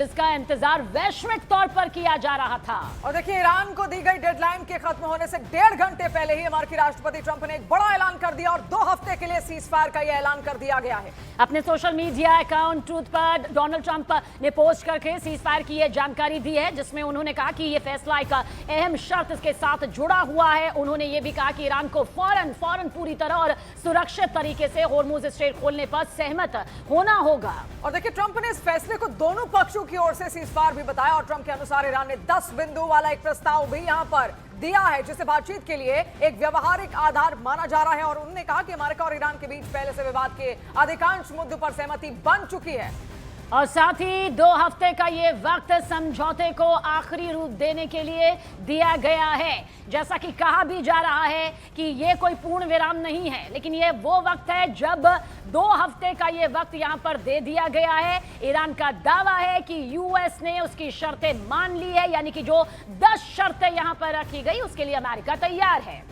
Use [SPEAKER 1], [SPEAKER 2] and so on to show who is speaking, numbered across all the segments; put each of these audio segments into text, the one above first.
[SPEAKER 1] जिसका इंतजार वैश्विक तौर पर किया जा रहा था।
[SPEAKER 2] और देखिए, ईरान को दी गई डेडलाइन के खत्म होने से 1.5 घंटे पहले ही अमेरिकी राष्ट्रपति ट्रंप ने एक बड़ा ऐलान कर दिया और 2 हफ्ते के लिए सीज फायर का यह ऐलान कर दिया गया है।
[SPEAKER 1] अपने सोशल मीडिया अकाउंट ट्रूथ पर डोनाल्ड ट्रंप ने पोस्ट करके सीज फायर की यह जानकारी दी है, जिसमें उन्होंने कहा कि यह फैसला एक अहम शर्त इसके साथ जुड़ा हुआ है। उन्होंने यह भी कहा कि ईरान को फौरन पूरी तरह और सुरक्षित तरीके से होर्मुज स्ट्रेट खोलने पर सहमत होना होगा।
[SPEAKER 2] और देखिए, ट्रंप ने इस फैसले को दोनों पक्षों की ओर से सीज फायर भी बताया और ट्रंप के अनुसार ईरान ने 10 बिंदु वाला एक प्रस्ताव भी यहां पर दिया है, जिसे बातचीत के लिए एक व्यवहारिक आधार माना जा रहा है। और उन्होंने कहा कि अमेरिका और ईरान के बीच पहले से विवाद के अधिकांश मुद्दों पर सहमति बन चुकी है
[SPEAKER 1] और साथ ही 2 हफ्ते का ये वक्त समझौते को आखिरी रूप देने के लिए दिया गया है। जैसा कि कहा भी जा रहा है कि ये कोई पूर्ण विराम नहीं है, लेकिन ये वो वक्त है जब 2 हफ्ते का ये वक्त यहां पर दे दिया गया है। ईरान का दावा है कि यूएस ने उसकी शर्तें मान ली है, यानी कि जो 10 शर्तें यहां पर रखी गई उसके लिए अमेरिका तैयार है।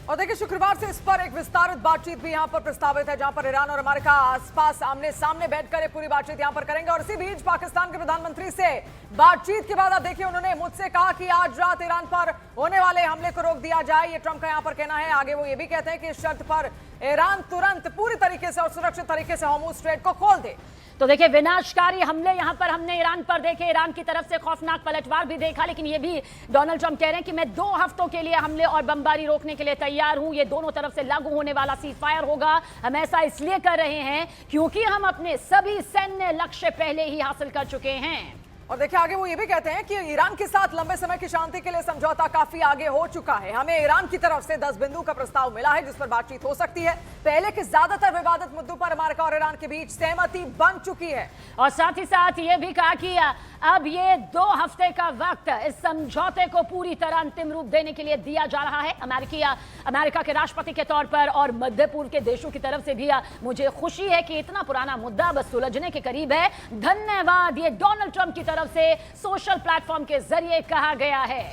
[SPEAKER 2] और देखिए, शुक्रवार से इस पर एक विस्तारित बातचीत भी यहां पर प्रस्तावित है, जहां पर ईरान और अमेरिका आसपास आमने सामने बैठकर ये पूरी बातचीत यहां पर करेंगे। और इसी बीच पाकिस्तान के प्रधानमंत्री से बातचीत के बाद आप देखिए, उन्होंने मुझसे कहा कि आज रात ईरान पर होने वाले हमले को रोक दिया जाए। ये ट्रंप का यहां पर कहना है। आगे वो ये भी कहते हैं कि इस शर्त पर ईरान तुरंत पूरी तरीके से और सुरक्षित तरीके से होर्मुज स्ट्रेट को खोल दे।
[SPEAKER 1] तो देखिए, विनाशकारी हमले यहां पर हमने ईरान पर देखे, ईरान की तरफ से खौफनाक पलटवार भी देखा, लेकिन ये भी डोनाल्ड ट्रंप कह रहे हैं कि मैं 2 हफ्तों के लिए हमले और बमबारी रोकने के लिए तैयार हूं। ये दोनों तरफ से लागू होने वाला सीज फायर होगा। हम ऐसा इसलिए कर रहे हैं क्योंकि हम अपने सभी सैन्य लक्ष्य पहले ही हासिल कर चुके हैं।
[SPEAKER 2] और देखिए, आगे वो ये भी कहते हैं कि ईरान के साथ लंबे समय की शांति के लिए समझौता काफी आगे हो चुका है। हमें ईरान की तरफ से 10 बिंदु का प्रस्ताव मिला है, जिस पर बातचीत हो सकती है। पहले के ज्यादातर विवादित मुद्दों पर अमेरिका और ईरान के बीच सहमति बन चुकी है।
[SPEAKER 1] और साथ ही साथ ये भी कहा कि अब ये 2 हफ्ते का वक्त इस समझौते को पूरी तरह अंतिम रूप देने के लिए दिया जा रहा है। अमेरिका के राष्ट्रपति के तौर पर और मध्य पूर्व के देशों की तरफ से भी मुझे खुशी है कि इतना पुराना मुद्दा बस सुलझने के करीब है। धन्यवाद, ये डोनाल्ड ट्रंप की तरफ से सोशल प्लेटफॉर्म के जरिए कहा गया है।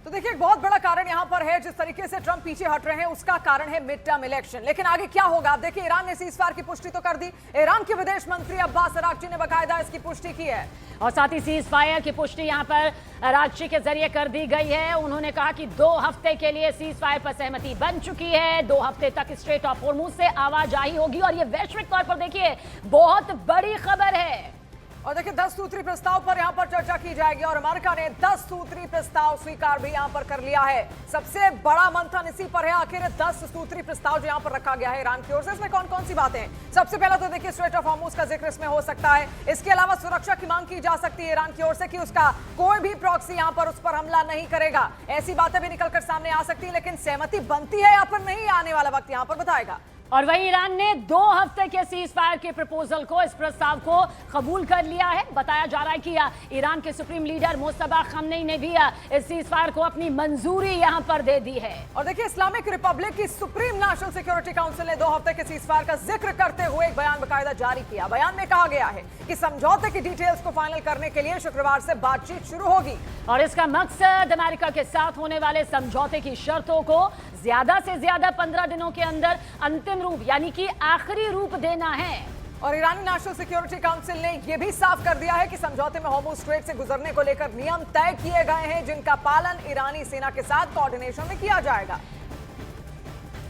[SPEAKER 2] तो देखिए, एक बहुत बड़ा कारण यहां पर है जिस तरीके से ट्रंप पीछे हट रहे हैं, उसका कारण है मिड टर्म इलेक्शन। लेकिन आगे क्या होगा आप देखिए, ईरान ने सीज फायर की पुष्टि तो कर दी। ईरान के विदेश मंत्री अब्बास अरागची ने बाकायदा इसकी पुष्टि की है
[SPEAKER 1] और साथ ही सीज फायर की पुष्टि यहां पर अरागची के जरिए कर दी गई है। उन्होंने कहा कि 2 हफ्ते के लिए सीज फायर पर सहमति बन चुकी है। 2 हफ्ते तक स्ट्रेट ऑफ होर्मुज से आवाजाही होगी और ये वैश्विक तौर पर देखिए बहुत बड़ी खबर है।
[SPEAKER 2] और देखिए, 10 सूत्री प्रस्ताव पर यहां पर चर्चा की जाएगी और अमेरिका ने 10 सूत्री प्रस्ताव स्वीकार भी यहां पर कर लिया है। सबसे बड़ा मंथन इसी पर है, आखिर 10 सूत्री प्रस्ताव जो यहां पर रखा गया है ईरान की ओर से, इसमें कौन कौन सी बातें हैं। सबसे पहला तो देखिए, स्ट्रेट ऑफ होर्मुज का जिक्र इसमें हो सकता है। इसके अलावा सुरक्षा की मांग की जा सकती है ईरान की ओर से कि उसका कोई भी प्रॉक्सी यहां पर उस पर हमला नहीं करेगा। ऐसी बातें भी निकलकर सामने आ सकती है, लेकिन सहमति बनती है या फिर नहीं, आने वाला वक्त यहां पर बताएगा।
[SPEAKER 1] और वहीं ईरान ने 2 हफ्ते के सीज फायर के प्रपोजल को, इस प्रस्ताव को कबूल कर लिया है। बताया जा रहा है कि ईरान के सुप्रीम लीडर मुस्तफा खमेनी ने भी इस सीज फायर को अपनी मंजूरी यहां पर दे दी है।
[SPEAKER 2] और देखिए, इस्लामिक रिपब्लिक की सुप्रीम नेशनल सिक्योरिटी काउंसिल ने 2 हफ्ते के सीज फायर का जिक्र करते हुए एक बयान बाकायदा जारी किया। बयान में कहा गया है कि समझौते की डिटेल्स को फाइनल करने के लिए शुक्रवार से बातचीत शुरू होगी
[SPEAKER 1] और इसका मकसद अमेरिका के साथ होने वाले समझौते की शर्तों को ज्यादा से ज्यादा 15 दिनों के अंदर अंतिम रूप यानी कि आखिरी रूप देना है।
[SPEAKER 2] और ईरानी नेशनल सिक्योरिटी काउंसिल ने यह भी साफ कर दिया है कि समझौते में होर्मुज स्ट्रेट से गुजरने को लेकर नियम तय किए गए हैं, जिनका पालन ईरानी सेना के साथ कोऑर्डिनेशन में किया जाएगा।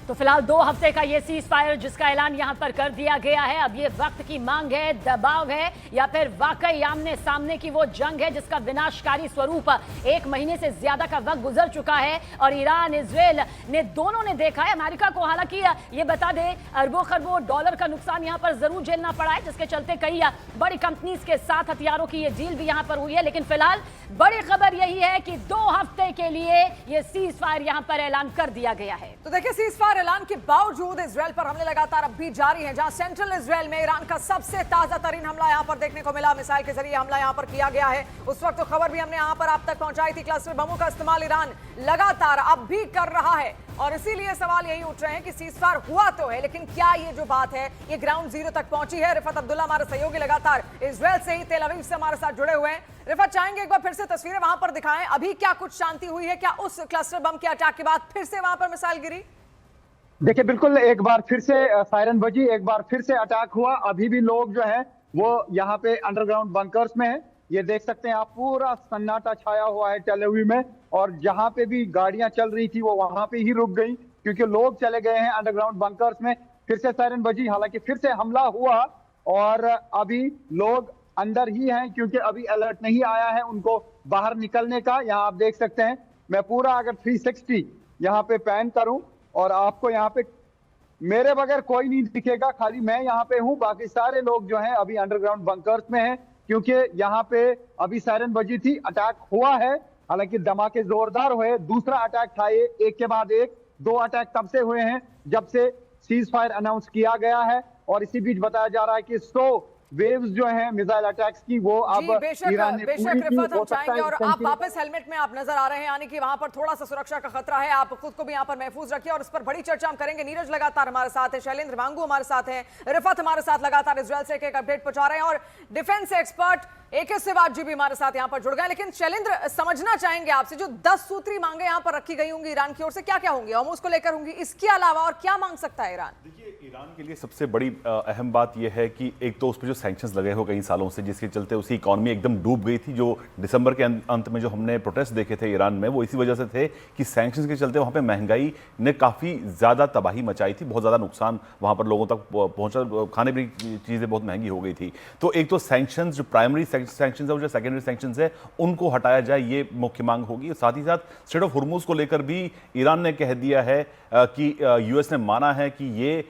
[SPEAKER 1] तो फिलहाल 2 हफ्ते का ये सीज फायर जिसका ऐलान यहां पर कर दिया गया है। अब ये वक्त की मांग है, दबाव है, या फिर वाकई आमने सामने की वो जंग है जिसका विनाशकारी स्वरूप 1 महीने से ज्यादा का वक्त गुजर चुका है और ईरान इजराइल ने दोनों ने देखा है। अमेरिका को हालांकि ये बता दे अरबों खरबों डॉलर का नुकसान यहां पर जरूर झेलना पड़ा है, जिसके चलते कई बड़ी कंपनीज के साथ हथियारों की ये डील भी यहां पर हुई है। लेकिन फिलहाल बड़ी खबर यही है कि 2 हफ्ते के लिए ये सीज फायर यहां पर ऐलान कर दिया गया है।
[SPEAKER 2] तो देखिए, सीज फायर ऐलान के बावजूद इजराइल पर हमले लगातार अब भी जारी हैं, जहां सेंट्रल इजराइल में ईरान का सबसे ताजा तरीन हमला यहां पर देखने को मिला। मिसाइल के जरिए हमला यहां पर किया गया है। उस वक्त तो खबर भी हमने यहां पर आप तक पहुंचाई थी। क्लस्टर बमों का इस्तेमाल ईरान लगातार अब भी कर रहा है और इसीलिए सवाल यही उठ रहे हैं कि सीज फायर हुआ तो है, लेकिन क्या ये जो बात है ये ग्राउंड जीरो तक पहुंची है। रिफत अब्दुल्ला हमारे सहयोगी लगातार इजराइल से ही तेल अवीव से हमारे साथ जुड़े हुए हैं। रिफत, चाहेंगे एक बार फिर से तस्वीरें वहां पर दिखाएं। अभी क्या कुछ शांति हुई है? क्या उस क्लस्टर बम के अटैक के बाद फिर से वहां पर मिसाइल गिरी?
[SPEAKER 3] देखिए, बिल्कुल एक बार फिर से सायरन बजी, एक बार फिर से अटैक हुआ। अभी भी लोग जो है वो यहाँ पे अंडरग्राउंड बंकर्स में है ये देख सकते हैं आप, पूरा सन्नाटा छाया हुआ है टेल अवीव में। और जहां पे भी गाड़ियां चल रही थी वो वहां पे ही रुक गई, क्योंकि लोग चले गए हैं अंडरग्राउंड बंकर्स में। फिर से सायरन बजी, हालांकि फिर से हमला हुआ और अभी लोग अंदर ही हैं, क्योंकि अभी अलर्ट नहीं आया है उनको बाहर निकलने का। यहाँ आप देख सकते हैं, मैं पूरा अगर 360 यहाँ पे पैन करूं और आपको यहाँ पे मेरे बगैर कोई नहीं दिखेगा, खाली मैं यहाँ पे हूँ। बाकी सारे लोग जो हैं अभी अंडरग्राउंड बंकर्स में हैं, क्योंकि यहाँ पे अभी सायरन बजी थी, अटैक हुआ है। हालांकि धमाके जोरदार हुए, दूसरा अटैक था ये, एक के बाद एक। 2 अटैक तब से हुए हैं जब से सीज फायर अनाउंस किया गया है। और इसी बीच बताया जा रहा है कि 100 वेव्स जो हैं मिसाइल अटैक्स की वो अब ईरान ने पूरी की।
[SPEAKER 2] रिफत हम
[SPEAKER 3] हो सकता
[SPEAKER 2] चाहेंगे,
[SPEAKER 3] है
[SPEAKER 2] और आप वापस हेलमेट में आप नजर आ रहे हैं, यानी कि वहां पर थोड़ा सा सुरक्षा का खतरा है। आप खुद को भी यहाँ पर महफूज रखिए और इस पर बड़ी चर्चा हम करेंगे। नीरज लगातार हमारे साथ है, शैलेंद्र वांगू हमारे साथ है, रिफत हमारे साथ लगातार इजरायल से एक अपडेट पहुंचा रहे हैं, और डिफेंस एक्सपर्ट AK सिवाज जी भी हमारे साथ यहाँ पर जुड़ गए। लेकिन शैलेंद्र, समझना चाहेंगे आपसे, जो 10 सूत्री मांगे यहाँ पर रखी गई होंगी ईरान की ओर से, क्या क्या होंगी? होर्मुज को लेकर होंगी, इसके अलावा और क्या मांग सकता है ईरान?
[SPEAKER 4] देखिए, ईरान के लिए सबसे बड़ी अहम बात यह है कि एक तो उस पर जो सैंक्शंस लगे हो कई सालों से, जिसके चलते उसकी इकॉनमी एकदम डूब गई थी। जो दिसंबर के अंत में जो हमने प्रोटेस्ट देखे थे ईरान में, वो इसी वजह से थे कि सैंक्शंस के चलते वहाँ पे महंगाई ने काफ़ी ज़्यादा तबाही मचाई थी, बहुत ज़्यादा नुकसान वहाँ पर लोगों तक पहुँचा, खाने पीने की चीज़ें बहुत महंगी हो गई थी। तो एक तो सैंक्शंस, जो प्राइमरी सैंक्शंस है, जो सेकेंडरी सैंक्शंस है, उनको हटाया जाए, ये मुख्य मांग होगी। साथ ही साथ स्ट्रेट ऑफ हुर्मुज को लेकर भी ईरान ने कह दिया है कि यूएस ने माना है कि ये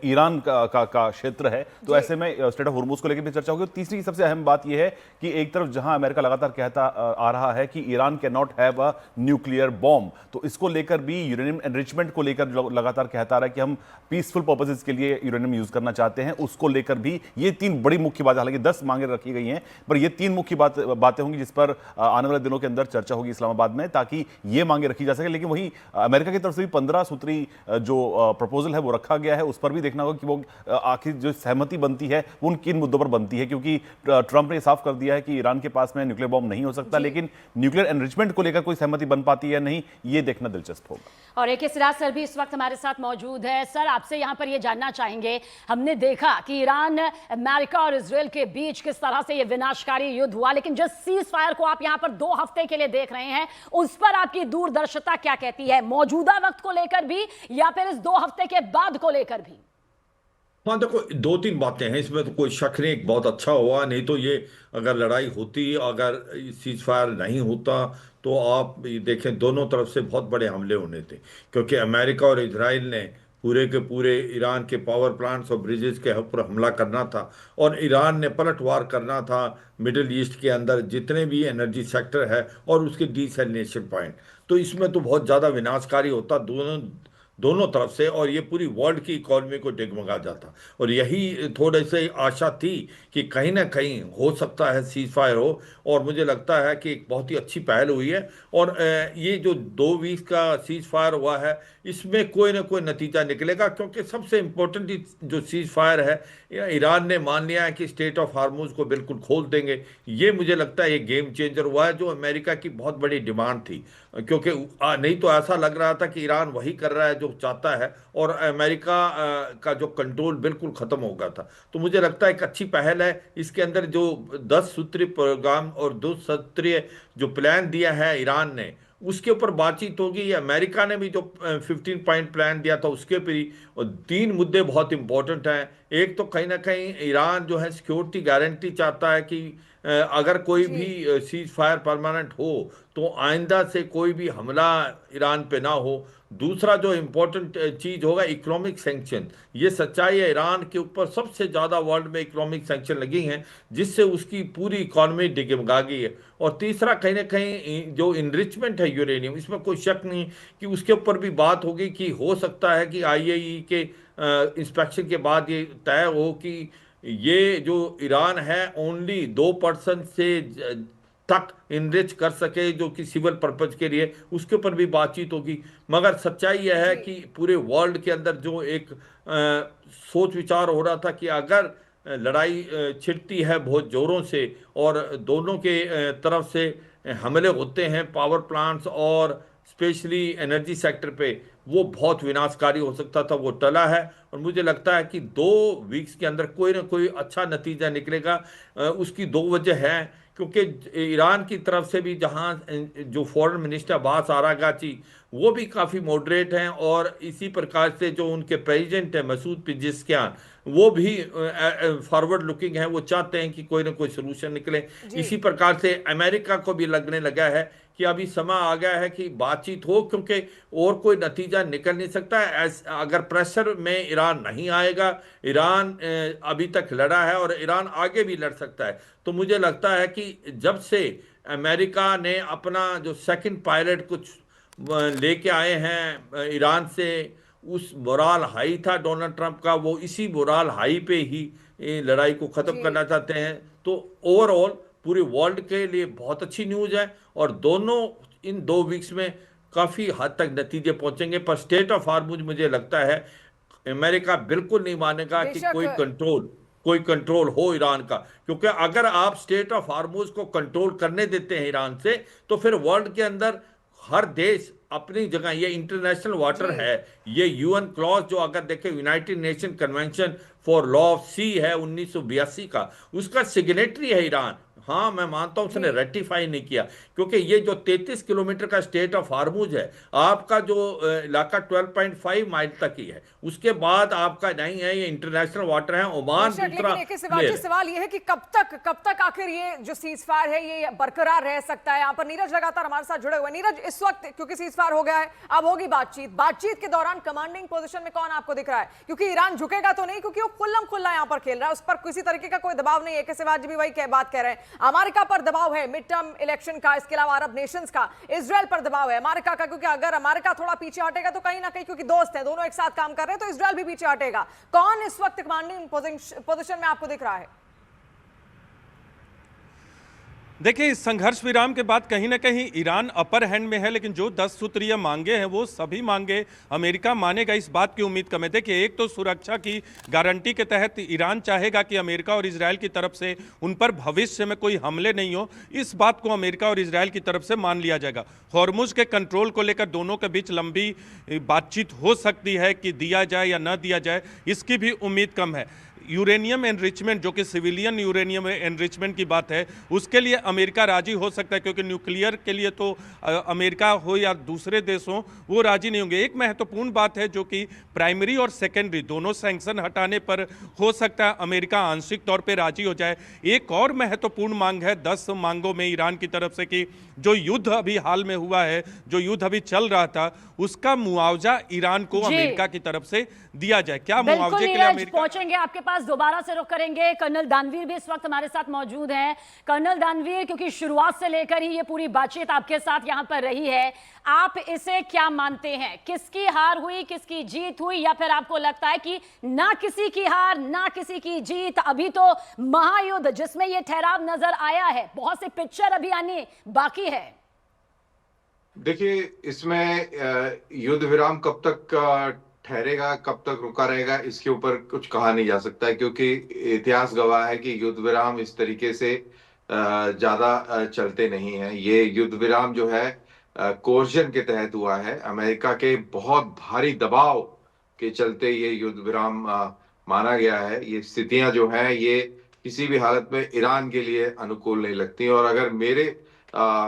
[SPEAKER 4] ईरान का क्षेत्र है, तो ऐसे में स्ट्रेट ऑफ हुर्मुज को लेकर भी चर्चा होगी। तीसरी सबसे अहम बात यह है कि एक तरफ जहां अमेरिका लगातार कहता आ रहा है कि Iran can not have a nuclear bomb, तो इसको लेकर भी यूरेनियम एनरिचमेंट को लेकर लगातार कहता रहा है कि हम पीसफुल पर्पसेस के लिए यूरेनियम यूज करना चाहते हैं, उसको लेकर भी ये 3 बड़ी मुख्य बातें, हालांकि 10 मांगे रखी गई हैं, पर ये 3 मुख्य बातें होंगी जिस पर आने वाले दिनों के अंदर चर्चा होगी इस्लामाबाद में, ताकि ये मांगे रखी जा सके। लेकिन वही अमेरिका की तरफ से भी 15 सूत्री जो प्रपोजल है वो रखा गया है, उस पर भी देखना होगा कि वो आखिर जो सहमति बनती है वो उन किन मुद्दों पर बनती है, क्योंकि ट्रंप ने साफ कर दिया है कि ईरान के पास में न्यूक्लियर बॉम्ब नहीं हो सकता, लेकिन न्यूक्लियर एनरिचमेंट को लेकर कोई सहमति बन पाती है या नहीं, ये देखना दिलचस्प होगा।
[SPEAKER 1] और AK सिराज सर भी इस वक्त हमारे साथ मौजूद है। सर, आपसे यहां पर ये जानना चाहेंगे, हमने देखा कि ईरान, अमेरिका और इजरायल के बीच किस तरह से ये विनाशकारी युद्ध हुआ, लेकिन जिस सीज फायर को आप यहां पर 2 हफ्ते के लिए देख रहे हैं, उस पर आपकी दूरदर्शिता क्या कहती है, मौजूदा वक्त को लेकर भी या फिर इस 2 हफ्ते के बाद को लेकर भी?
[SPEAKER 5] हाँ देखो, 2-3 बातें हैं इसमें, तो कोई शक नहीं, बहुत अच्छा हुआ। नहीं तो ये अगर लड़ाई होती, अगर सीज फायर नहीं होता, तो आप ये देखें दोनों तरफ से बहुत बड़े हमले होने थे, क्योंकि अमेरिका और इजराइल ने पूरे के पूरे ईरान के पावर प्लांट्स और ब्रिजेस के ऊपर हमला करना था, और ईरान ने पलटवार करना था मिडिल ईस्ट के अंदर जितने भी एनर्जी सेक्टर है और उसके डिसैलिनेशन पॉइंट। तो इसमें तो बहुत ज़्यादा विनाशकारी होता दोनों तरफ से, और ये पूरी वर्ल्ड की इकॉनमी को डगमगा जाता। और यही थोड़े से आशा थी कि कहीं ना कहीं हो सकता है सीज फायर हो, और मुझे लगता है कि एक बहुत ही अच्छी पहल हुई है। और ये जो 2 वीक का सीज फायर हुआ है, इसमें कोई ना कोई नतीजा निकलेगा, क्योंकि सबसे इम्पोर्टेंट जो सीज फायर है, ईरान ने मान लिया है कि स्टेट ऑफ हार्मुज को बिल्कुल खोल देंगे। ये मुझे लगता है ये गेम चेंजर हुआ है, जो अमेरिका की बहुत बड़ी डिमांड थी, क्योंकि नहीं तो ऐसा लग रहा था कि ईरान वही कर रहा है जो चाहता है, और अमेरिका का जो कंट्रोल बिल्कुल ख़त्म हो गया था। तो मुझे लगता है एक अच्छी पहल है। इसके अंदर जो 10 सूत्रीय प्रोग्राम और 2 सूत्रीय जो प्लान दिया है ईरान ने, उसके ऊपर बातचीत होगी। अमेरिका ने भी जो 15 पॉइंट प्लान दिया था उसके ऊपर ही, और 3 मुद्दे बहुत इंपॉर्टेंट हैं। एक तो कहीं ना कहीं ईरान जो है सिक्योरिटी गारंटी चाहता है कि अगर कोई भी सीज फायर परमानेंट हो तो आइंदा से कोई भी हमला ईरान पे ना हो। दूसरा जो इम्पोर्टेंट चीज़ होगा, इकोनॉमिक सैंक्शन। ये सच्चाई है, ईरान के ऊपर सबसे ज़्यादा वर्ल्ड में इकोनॉमिक सैंक्शन लगी हैं, जिससे उसकी पूरी इकॉनमी डगमगा गई है। और तीसरा कहीं ना कहीं जो इनरिचमेंट है यूरेनियम, इसमें कोई शक नहीं कि उसके ऊपर भी बात होगी कि हो सकता है कि IAEA के इंस्पेक्शन के बाद ये तय हो कि ये जो ईरान है ओनली 2% से तक इनरिच कर सके, जो कि सिविल पर्पज के लिए, उसके ऊपर भी बातचीत होगी। मगर सच्चाई यह है कि पूरे वर्ल्ड के अंदर जो एक सोच विचार हो रहा था कि अगर लड़ाई छिड़ती है बहुत ज़ोरों से और दोनों के तरफ से हमले होते हैं पावर प्लांट्स और स्पेशली एनर्जी सेक्टर पे, वो बहुत विनाशकारी हो सकता था, वो टला है। और मुझे लगता है कि 2 वीक्स के अंदर कोई ना कोई अच्छा नतीजा निकलेगा। उसकी 2 वजह है क्योंकि ईरान की तरफ से भी जहां जो फॉरेन मिनिस्टर अब्बास आरागाची वो भी काफ़ी मॉडरेट हैं, और इसी प्रकार से जो उनके प्रेसिडेंट हैं मसूद पिजेस्कियान वो भी फॉरवर्ड लुकिंग हैं, वो चाहते हैं कि कोई ना कोई सोल्यूशन निकले। इसी प्रकार से अमेरिका को भी लगने लगा है कि अभी समय आ गया है कि बातचीत हो, क्योंकि और कोई नतीजा निकल नहीं सकता है अगर प्रेशर में ईरान नहीं आएगा। ईरान अभी तक लड़ा है और ईरान आगे भी लड़ सकता है। तो मुझे लगता है कि जब से अमेरिका ने अपना जो सेकंड पायलट कुछ लेके आए हैं ईरान से, उस मोराल हाई था डोनाल्ड ट्रंप का, वो इसी मोराल हाई पे ही लड़ाई को ख़त्म करना चाहते हैं। तो ओवरऑल पूरे वर्ल्ड के लिए बहुत अच्छी न्यूज़ है, और दोनों इन 2 वीक्स में काफ़ी हद तक नतीजे पहुंचेंगे। पर स्टेट ऑफ हार्मुज मुझे लगता है अमेरिका बिल्कुल नहीं मानेगा कि कोई कंट्रोल हो ईरान का, क्योंकि अगर आप स्टेट ऑफ हार्मुज को कंट्रोल करने देते हैं ईरान से, तो फिर वर्ल्ड के अंदर हर देश अपनी जगह, ये इंटरनेशनल वाटर है, ये यूएन क्लॉज जो अगर देखें United Nation convention for law of sea है 1982 का, उसका सिग्नेटरी है ईरान। हाँ, मैं मानता हूं उसने रेटिफाई नहीं किया, क्योंकि ये जो 33 किलोमीटर का स्टेट ऑफ हार्मुज है, आपका जो इलाका 12.5 माइल तक ही है, उसके बाद आपका नहीं है, ये इंटरनेशनल वाटर है। ओमान दूसरा
[SPEAKER 2] सवाल ये है कि कब तक आखिर ये जो सीज फायर है ये बरकरार रह सकता है। यहाँ पर नीरज लगातार हमारे साथ जुड़े हुए। नीरज, इस वक्त क्योंकि सीज फायर हो गया है, अब होगी बातचीत के दौरान कमांडिंग पोजीशन में कौन आपको दिख रहा है? क्योंकि ईरान झुकेगा तो नहीं, क्योंकि वो खुल्लम खुल्ला यहाँ पर खेल रहा है, उस पर किसी तरीके का कोई दबाव नहीं है। के सिवाजी भी वही बात कह रहे हैं, अमेरिका पर दबाव है मिड टर्म इलेक्शन का, इसके अलावा अरब नेशंस का, इजराइल पर दबाव है अमेरिका का, क्योंकि अगर अमेरिका थोड़ा पीछे हटेगा तो कहीं ना कहीं, क्योंकि दोस्त हैं दोनों एक साथ काम कर रहे हैं, तो इजराइल भी पीछे हटेगा। कौन इस वक्त कमांडिंग पोजीशन में आपको दिख रहा है?
[SPEAKER 6] देखिए, इस संघर्ष विराम के बाद कहीं ना कहीं ईरान अपर हैंड में है, लेकिन जो 10 सूत्रीय मांगे हैं वो सभी मांगे अमेरिका मानेगा, इस बात की उम्मीद कम है। देखिए, एक तो सुरक्षा की गारंटी के तहत ईरान चाहेगा कि अमेरिका और इजराइल की तरफ से उन पर भविष्य में कोई हमले नहीं हो, इस बात को अमेरिका और इजराइल की तरफ से मान लिया जाएगा। हॉर्मुज के कंट्रोल को लेकर दोनों के बीच लंबी बातचीत हो सकती है कि दिया जाए या न दिया जाए, इसकी भी उम्मीद कम है। यूरेनियम एनरिचमेंट, जो कि सिविलियन यूरेनियम एनरिचमेंट की बात है, उसके लिए अमेरिका राजी हो सकता है, क्योंकि न्यूक्लियर के लिए तो अमेरिका हो या दूसरे देश हो वो राजी नहीं होंगे। एक महत्वपूर्ण बात है जो कि प्राइमरी और सेकेंडरी दोनों सैंक्शन हटाने पर हो सकता है अमेरिका आंशिक तौर पे राजी हो जाए। एक और महत्वपूर्ण मांग है 10 मांगों में ईरान की तरफ से कि जो युद्ध अभी हाल में हुआ है, जो युद्ध अभी चल रहा था, उसका मुआवजा ईरान को अमेरिका की तरफ से दिया जाए। क्या मुआवजे के लिए अमेरिका
[SPEAKER 1] पहुंचेंगे आपके पास, दोबारा से रुख करेंगे। कर्नल दानवीर भी इस वक्त हमारे साथ मौजूद हैं। कर्नल दानवीर, क्योंकि शुरुआत से लेकर ही ये पूरी बातचीत आपके साथ यहां पर रही है, आप इसे क्या मानते हैं? किसकी हार हुई, किसकी जीत हुई, या फिर आपको लगता है कि ना किसी की हार ना किसी की जीत? अभी तो महायुद्ध जिसमें ये ठहराव नजर आया है, बहुत सी पिक्चर अभी आनी बाकी है।
[SPEAKER 7] देखिए, इसमें युद्ध विराम कब तक ठहरेगा, कब तक रुका रहेगा, इसके ऊपर कुछ कहा नहीं जा सकता है, क्योंकि इतिहास गवाह है कि युद्ध विराम इस तरीके से ज्यादा चलते नहीं हैं। ये युद्ध विराम जो है कोर्जन के तहत हुआ है, अमेरिका के बहुत भारी दबाव के चलते ये युद्ध विराम माना गया है। ये स्थितियां जो हैं ये किसी भी हालत में ईरान के लिए अनुकूल नहीं लगती, और अगर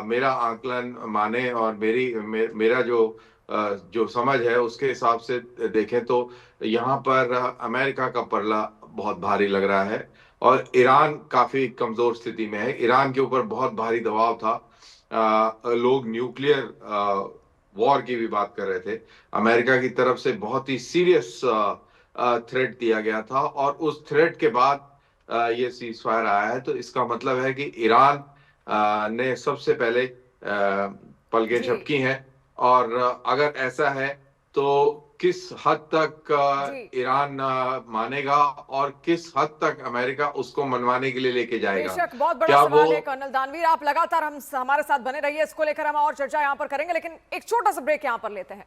[SPEAKER 7] मेरा आकलन माने और मेरा जो समझ है उसके हिसाब से देखें तो यहाँ पर अमेरिका का पलड़ा बहुत भारी लग रहा है, और ईरान काफी कमजोर स्थिति में है। ईरान के ऊपर बहुत भारी दबाव था, लोग न्यूक्लियर वॉर की भी बात कर रहे थे। अमेरिका की तरफ से बहुत ही सीरियस थ्रेट दिया गया था, और उस थ्रेट के बाद ये सीज फायर आया है। तो इसका मतलब है कि ईरान ने सबसे पहले पलकें झपकी हैं, और अगर ऐसा है तो किस हद तक ईरान मानेगा और किस हद तक अमेरिका उसको मनवाने के लिए लेके जाएगा।
[SPEAKER 2] बेशक बहुत बड़ा सवाल है कर्नल दानवीर, आप लगातार हमारे साथ बने रहिए, इसको लेकर हम और चर्चा यहाँ पर करेंगे, लेकिन एक छोटा सा ब्रेक यहाँ पर लेते हैं।